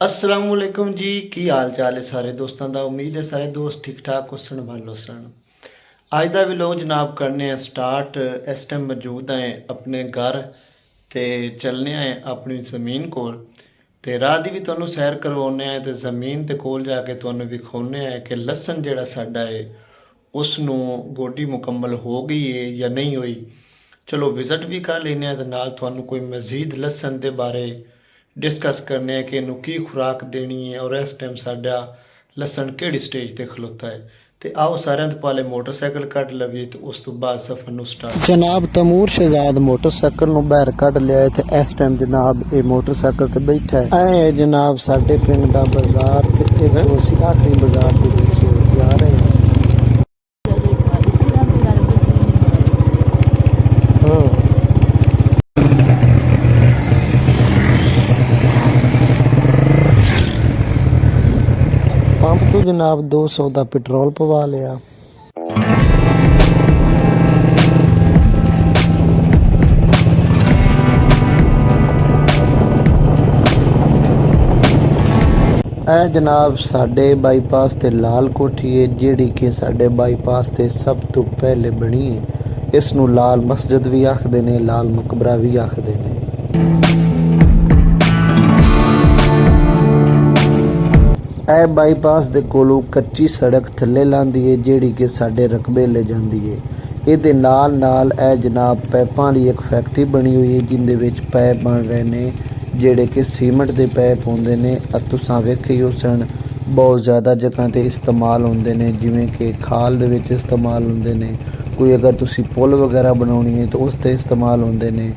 असलामुअलैकुम जी, की हाल चाल है सारे दोस्तों का। उम्मीद है सारे दोस्त ठीक ठाक हुसन भालो सन। अज का व्लॉग जनाब करने स्टार्ट। इस टाइम मौजूद हैं अपने घर ते चलने आए अपनी ज़मीन कोल ते राह दी भी तुहानू सैर करवाने आए ते ज़मीन ते कोल जाके तुहानू विखाने आए कि लसन जिहड़ा साडा है उसनू गोडी मुकम्मल हो गई है या नहीं हुई। चलो विज़िट भी कर लेने ते नाल तुहानू कोई मज़ीद लसन के बारे डिस्कस करने कि इनू की खुराक देनी है और इस टाइम साडा लसन किहड़ी स्टेज ते खलोता है। ते आओ सारे तो पहले मोटरसाइकिल कट लवी तो उस तो बाद सफर नू स्टार्ट। जनाब तमूर शहजाद मोटरसाइकिल नू बाहर कट लिया है ते इस टाइम जनाब ये मोटरसाइकिल ते बैठा है। ऐ जनाब साडे पिंड दा बाजार ते इत्थों असीं आखिरी बाजार दे विच जा रहे हैं। पंप तो जनाब 200 का पेट्रोल पवा लिया। ਇਹ जनाब साडे बाईपास ते लाल कोठी है जिहड़ी कि साडे बाईपास ते सब तो पहले बनी है। इस नू लाल मस्जिद भी आखदे ने, लाल मकबरा भी आखदे ने। ਇਹ ਬਾਈਪਾਸ ਦੇ ਕੋਲੋਂ ਕੱਚੀ ਸੜਕ ਥੱਲੇ ਲਾਂਦੀ ਹੈ ਜਿਹੜੀ ਕਿ ਸਾਡੇ ਰਕਬੇ ਲੈ ਜਾਂਦੀ ਹੈ। ਇਹਦੇ ਨਾਲ ਨਾਲ ਇਹ ਜਨਾਬ ਪੈਪਾਂ ਵਾਲੀ ਇੱਕ ਫੈਕਟਰੀ ਬਣੀ ਹੋਈ ਹੈ ਜਿੰਦੇ ਵਿੱਚ ਪੈਪ ਬਣ ਰਹੇ ਨੇ ਜਿਹੜੇ ਕਿ ਸੀਮੈਂਟ ਦੇ ਪੈਪ ਹੁੰਦੇ ਨੇ। ਤੁਸੀਂ ਵੇਖੇ ਹੋ ਸਨ ਬਹੁਤ ਜ਼ਿਆਦਾ ਜਗ੍ਹਾ ਤੇ ਇਸਤੇਮਾਲ ਹੁੰਦੇ ਨੇ, ਜਿਵੇਂ ਕਿ ਖਾਲ ਦੇ ਵਿੱਚ ਇਸਤੇਮਾਲ ਹੁੰਦੇ ਨੇ, ਕੋਈ ਅਗਰ ਤੁਸੀਂ ਪੁਲ ਵਗੈਰਾ ਬਣਾਉਣੀ ਹੈ ਤਾਂ ਉਸ ਤੇ ਇਸਤੇਮਾਲ ਹੁੰਦੇ ਨੇ।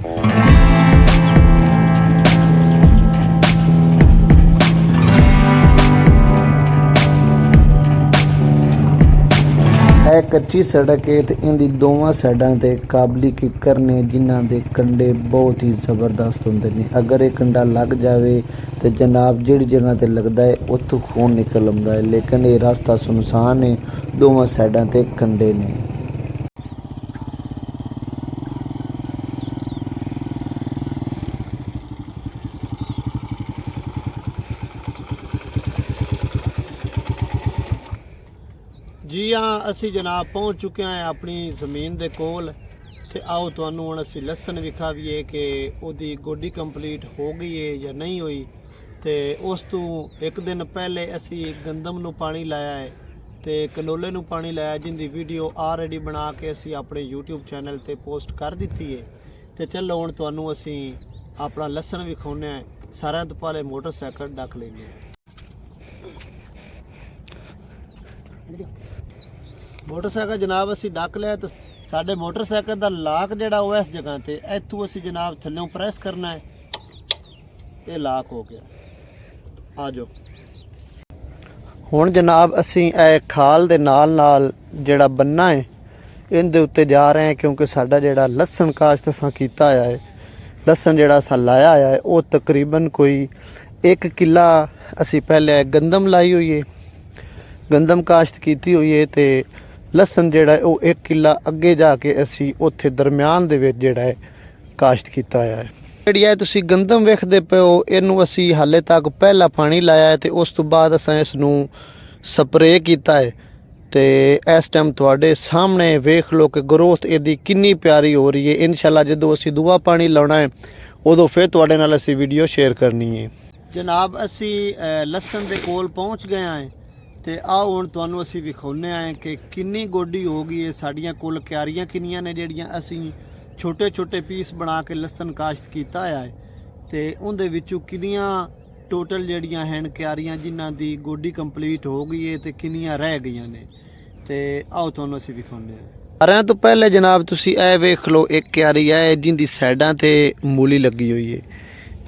ਇਹ ਕੱਚੀ ਸੜਕ ਹੈ ਤੇ ਇਹਦੀ ਦੋਵਾਂ ਸਾਈਡਾਂ ਤੇ ਕਾਬਲੀ ਕਿੱਕਰ ਨੇ ਜਿਨ੍ਹਾਂ ਦੇ ਕੰਡੇ ਬਹੁਤ ਹੀ ਜ਼ਬਰਦਸਤ ਹੁੰਦੇ ਨੇ। ਅਗਰ ਇਹ ਕੰਡਾ ਲੱਗ ਜਾਵੇ ਤੇ ਜਨਾਬ ਜਿਹੜੀ ਜਗ੍ਹਾ ਤੇ ਲੱਗਦਾ ਹੈ ਉੱਥੋਂ ਖੂਨ ਨਿਕਲ ਆਉਂਦਾ ਹੈ, ਲੇਕਿਨ ਇਹ ਰਸਤਾ ਸੁਨਸਾਨ ਹੈ, ਦੋਵਾਂ ਸਾਈਡਾਂ ਤੇ ਕੰਡੇ ਨੇ। जी हाँ, असी जनाब पहुँच चुके हैं अपनी ज़मीन दे कोल। ते आओ तुहानू हुण असी लसन विखावीए कि उहदी गोडी कंप्लीट हो गई है या नहीं हुई। ते उस तो एक दिन पहले असी गंदम नू पानी लाया है ते कंडोले नू पानी लाया, जिंदी वीडियो ऑलरेडी बना के असी अपने यूट्यूब चैनल ते पोस्ट कर दी है। ते चलो हुण तुहानू असी अपना लसन विखाउने हैं। सारिਆਂ तो पहले मोटरसाइकिल डक लेने हैं। मोटरसाइकिल जनाब असी डक लिया तो साडे मोटरसाइकिल का लाक जिहड़ा वो इस जगह ते इत्थों असी जनाब थल्लों प्रेस करना है, ये लाक हो गया। आ जाओ हुण जनाब असी ए खाल दे नाल नाल जिहड़ा बन्ना है इहदे उत्ते जा रहे हैं, क्योंकि साडा जिहड़ा लसन काश्त असां कीता होया है, लसन जिहड़ा असां लाया होया है वो तकरीबन कोई 1 किला असी पहले गंदम लाई हुई है, गंदम काश्त कीती हुई है। तो लसन जिहड़ा है वो 1 किला अगे जाके असी उत्थे दरम्यान दे विच जिहड़ा है काश्त कीता होया है। जिहड़ी है तुसीं गंदम वेखदे पे हो, इहनूं असी हाले तक पहला पानी लाया है तो उस तो बाद असां इसनूं स्प्रे कीता है। तो इस टाइम तुहाडे सामने वेख लो कि ग्रोथ इहदी कितनी प्यारी हो रही है। इंशाअल्लाह जदों असी दूआ पानी लाउणा है उदों फिर तुहाडे नाल असी वीडियो शेयर करनी है। जनाब असी लसन दे कोल पहुँच गए हैं ते आओ हुण तुहानू असी विखाउने आए कि किन्नी गोडी हो गई है। साड़ियाँ कुल क्यारियां किन्नियां ने जिहड़ियां असी छोटे छोटे पीस बना के लसन काश्त कीता होया है, ते उहदे विचों किन्नियां टोटल जिहड़ियां हैं क्यारियां जिन्हां दी गोडी कंप्लीट हो गई है ते किन्नियां रह गईयां ने। ते आओ तुहानू असी विखाउने आए। सारिਆਂ तो पहले जनाब तुसी ए वेख लो एक क्यारी है जिंदी साइडां ते मूली लगी हुई है।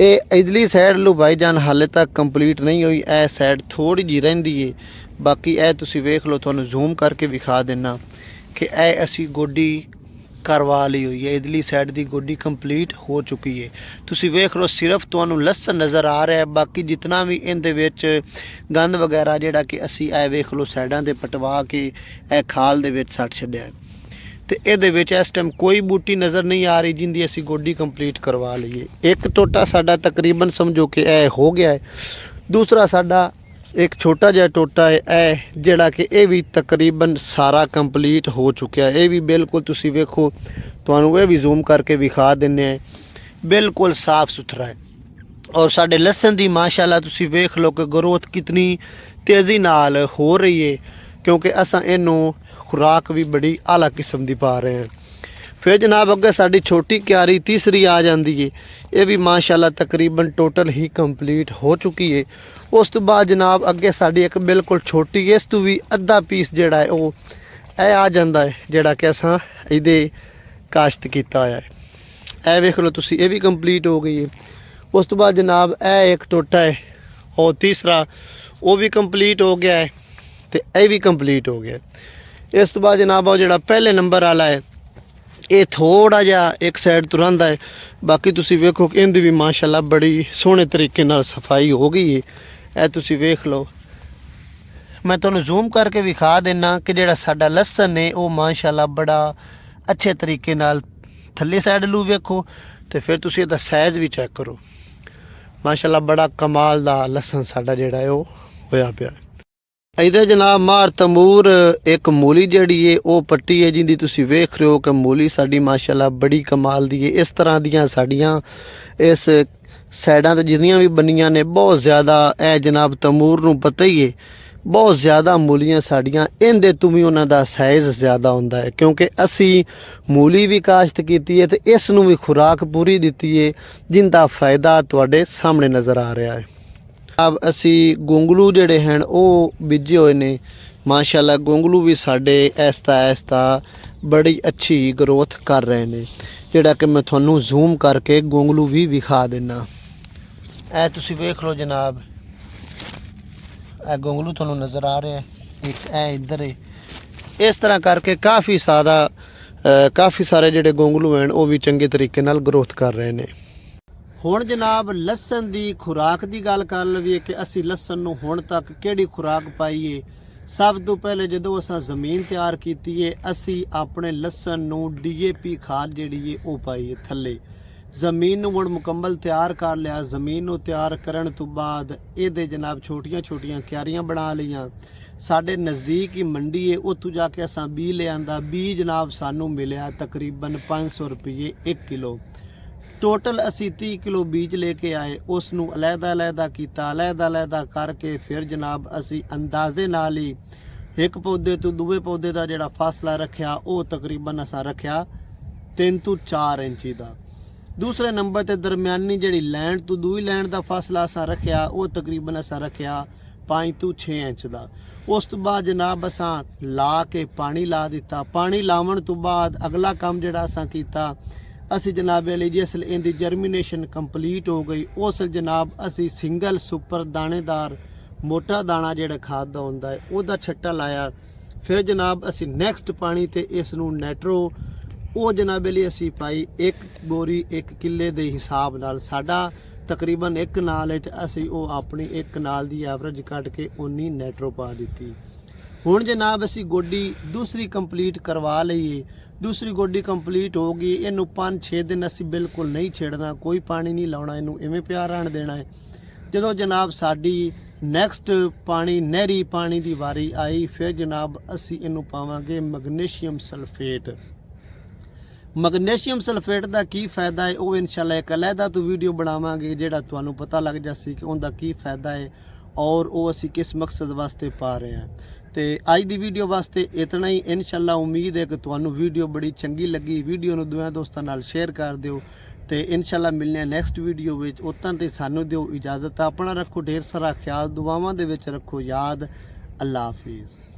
ये इधरली साइड लो भाईजान हाले तक कंप्लीट नहीं हुई, ए साइड थोड़ी जी रहिंदी है। बाकी ए तुसी वेख लो, तुहानू जूम करके विखा देना कि ए असी गोडी करवा ली हुई है। इधरली साइड की गोडी कंप्लीट हो चुकी है। तुसी वेख लो सिर्फ तुहानू लसन नज़र आ रहा है, बाकी जितना भी इहदे विच गंद वगैरह जिहड़ा कि असी ए वेख लो साइडां ते पटवा के ए खाल दे विच सट छड्डिया है। तो ये इस टाइम कोई बूटी नज़र नहीं आ रही जिंदी असी गोडी कंप्लीट करवा लीए। एक टोटा साडा तकरीबन समझो कि ए हो गया है। ਦੂਸਰਾ ਸਾਡਾ ਇੱਕ ਛੋਟਾ ਜਿਹਾ ਟੋਟਾ ਹੈ ਇਹ ਜਿਹੜਾ ਕਿ ਇਹ ਵੀ ਤਕਰੀਬਨ ਸਾਰਾ ਕੰਪਲੀਟ ਹੋ ਚੁੱਕਿਆ। ਇਹ ਵੀ ਬਿਲਕੁਲ ਤੁਸੀਂ ਵੇਖੋ, ਤੁਹਾਨੂੰ ਇਹ ਵੀ ਜ਼ੂਮ ਕਰਕੇ ਵਿਖਾ ਦਿੰਨੇ ਆ, ਬਿਲਕੁਲ ਸਾਫ ਸੁਥਰਾ ਹੈ। ਔਰ ਸਾਡੇ ਲਸਣ ਦੀ ਮਾਸ਼ਾਅੱਲਾ ਤੁਸੀਂ ਵੇਖ ਲਓ ਕਿ ਗਰੋਥ ਕਿਤਨੀ ਤੇਜ਼ੀ ਨਾਲ ਹੋ ਰਹੀ ਹੈ, ਕਿਉਂਕਿ ਅਸਾਂ ਇਹਨੂੰ ਖੁਰਾਕ ਵੀ ਬੜੀ ਆਲਾ ਕਿਸਮ ਦੀ ਪਾ ਰਹੇ ਹਾਂ। ਫਿਰ ਜਨਾਬ ਅੱਗੇ ਸਾਡੀ ਛੋਟੀ ਕਿਆਰੀ ਤੀਸਰੀ ਆ ਜਾਂਦੀ ਹੈ। ਇਹ ਵੀ ਮਾਸ਼ਾਅੱਲਾ ਤਕਰੀਬਨ ਟੋਟਲ ਹੀ ਕੰਪਲੀਟ ਹੋ ਚੁੱਕੀ ਹੈ। ਉਸ ਤੋਂ ਬਾਅਦ ਜਨਾਬ ਅੱਗੇ ਸਾਡੀ ਇੱਕ ਬਿਲਕੁਲ ਛੋਟੀ, ਇਸ ਤੋਂ ਵੀ ਅੱਧਾ ਪੀਸ ਜਿਹੜਾ ਹੈ ਉਹ ਇਹ ਆ ਜਾਂਦਾ ਹੈ, ਜਿਹੜਾ ਕਿ ਅਸਾਂ ਇਹਦੇ ਕਾਸ਼ਤ ਕੀਤਾ ਹੋਇਆ ਹੈ। ਇਹ ਵੇਖ ਲਓ ਤੁਸੀਂ, ਇਹ ਵੀ ਕੰਪਲੀਟ ਹੋ ਗਈ ਹੈ। ਉਸ ਤੋਂ ਬਾਅਦ ਜਨਾਬ ਇਹ ਇੱਕ ਟੋਟਾ ਹੈ, और तीसरा वो भी कंप्लीट हो गया है, तो यह भी कंप्लीट हो गया। इस तो बाद जनाब वो जो पहले नंबर वाला है ये थोड़ा जा एक साइड तो रहा है, बाकी तुसी वेखो कि इनकी भी माशाल्लाह बड़ी सोहने तरीके नाल सफाई हो गई है। यह तुसी वेख लो, मैं तुहानू जूम करके विखा देना कि जिहड़ा साडा लसन है वो माशाल्लाह बड़ा अच्छे तरीके नाल थल्ले साइड लू वेखो, तो फिर तुसी इहदा साइज़ भी चेक करो। माशाल्लाह बड़ा कमाल दा लसन साडा जिहड़ा है वो होया पिया। इधर जनाब मार तमूर एक मूली जिहड़ी है वो पट्टी है, जिंदी तुसी वेख रहे हो कि मूली साडी माशाल्लाह बड़ी कमाल दी है। इस तरह दियां साडियां इस साइडां ते जिन्नियां भी बनियां ने बहुत ज़्यादा, ए जनाब तमूर नूं पता ही है बहुत ज़्यादा मूलियां साडियां इहदे तो भी उन्हां दा साइज़ ज़्यादा हुंदा है, क्योंकि असी मूली भी काश्त कीती है ते इस नूं भी खुराक पूरी दित्ती है, जिंदा फ़ायदा तुहाडे सामने नज़र आ रहा है। अब असी गोंगलू जिहड़े हैं वो बीजे हुए ने, माशाल्लाह गोंगलू भी साडे ऐसता ऐसता बड़ी अच्छी ग्रोथ कर रहे हैं, जिहड़ा कि मैं तुहानू जूम करके गोंगलू भी विखा देना। ऐ तुसी वेख लो जनाब, गोंगलू तुहानू नज़र आ रहा है, एक ऐ इधर है। इस तरह करके काफ़ी सारे जिहड़े गोंगलू हैं वो भी चंगे तरीके नाल ग्रोथ कर रहे हैं। हुण जनाब लसन की खुराक की गल कर लवीए कि असी लसन नूं हुण तक किहड़ी खुराक पाई है। सब तो पहले जदों असां ज़मीन तैयार की है, असी अपने लसन नूं DAP खाद जिहड़ी है वो पाई है थल्ले। ज़मीन नूं मुड़ मुकम्मल तैयार कर लिया। ज़मीन नूं तैयार करन तो बाद इहदे जनाब छोटियां छोटियां क्यारियां बना लईआं। साडे नज़दीक ही मंडी है, उत्थों जाके असां बी ले आंदा। बी जनाब सानू मिलिया तकरीबन 500 रुपये 1 किलो। टोटल असी 30 किलो बीज लेके आए, उसनू अलहदा अलहदा किया, अलहदा अलहदा करके फिर जनाब असी अंदाजे नाल ही एक पौधे तो दूए पौधे का जिहड़ा फासला रखा वो तकरीबन असा रखा 3 तो 4 इंची का। दूसरे नंबर ते दरम्यानी जिहड़ी लैंड तो दूई लैंड का फासला असा रखा वो तकरीबन असा रखा 5 तो 6 इंच का। उस तो बाद जनाब असा ला के पानी ला दिता। पानी लावन तो बाद अगला काम जिहड़ा असा कीता, असी जनाब अली जिस इनकी जर्मीनेशन कंप्लीट हो गई, उस जनाब असी सिंगल सुपर दानेदार मोटा दाना जिहड़ा खाद दा हुंदा है उहदा छट्टा लाया। फिर जनाब असी नैक्सट पानी ते इस नूं नैट्रो वो जनाब अली असी पाई 1 बोरी 1 किले के हिसाब नाल। साडा तकरीबन 1 कनाल है तो असी वो अपनी 1 कनाल की एवरेज कट के उन्नी नैट्रो पा दी। हुण जनाब असी गोडी दूसरी कंप्लीट करवा लईए। दूसरी गोडी कंप्लीट हो गई, इनू 5-6 दिन असी बिल्कुल नहीं छेड़ना, कोई पानी नहीं लाना, इनू इवें पिया रहन देना है। जदों जनाब साडी नैक्सट पानी नहरी पानी की वारी आई, फिर जनाब असी इनू पावांगे मैग्नीशियम सल्फेट। मैग्नीशियम सल्फेट का की फायदा है वो इंशाल्लाह एक अलहदा तो वीडियो बनावांगे, जिहड़ा तुहानू पता लग जासी कि उनका की फायदा है और वो असी किस मकसद वास्ते पा रहे हैं। तो अज की वीडियो वास्ते इतना ही। इंशाल्लाह उम्मीद है कि तुहानू वीडियो बड़ी चंगी लगी। वीडियो नूं दुआं दोस्तां नाल शेयर कर दिओ ते इंशाल्लाह मिलने नैक्सट वीडियो विच। उतां ते सानू दिओ इजाज़त। अपना रखो ढेर सारा ख्याल, दुआवां दे विच रखो याद। अल्लाह हाफिज़।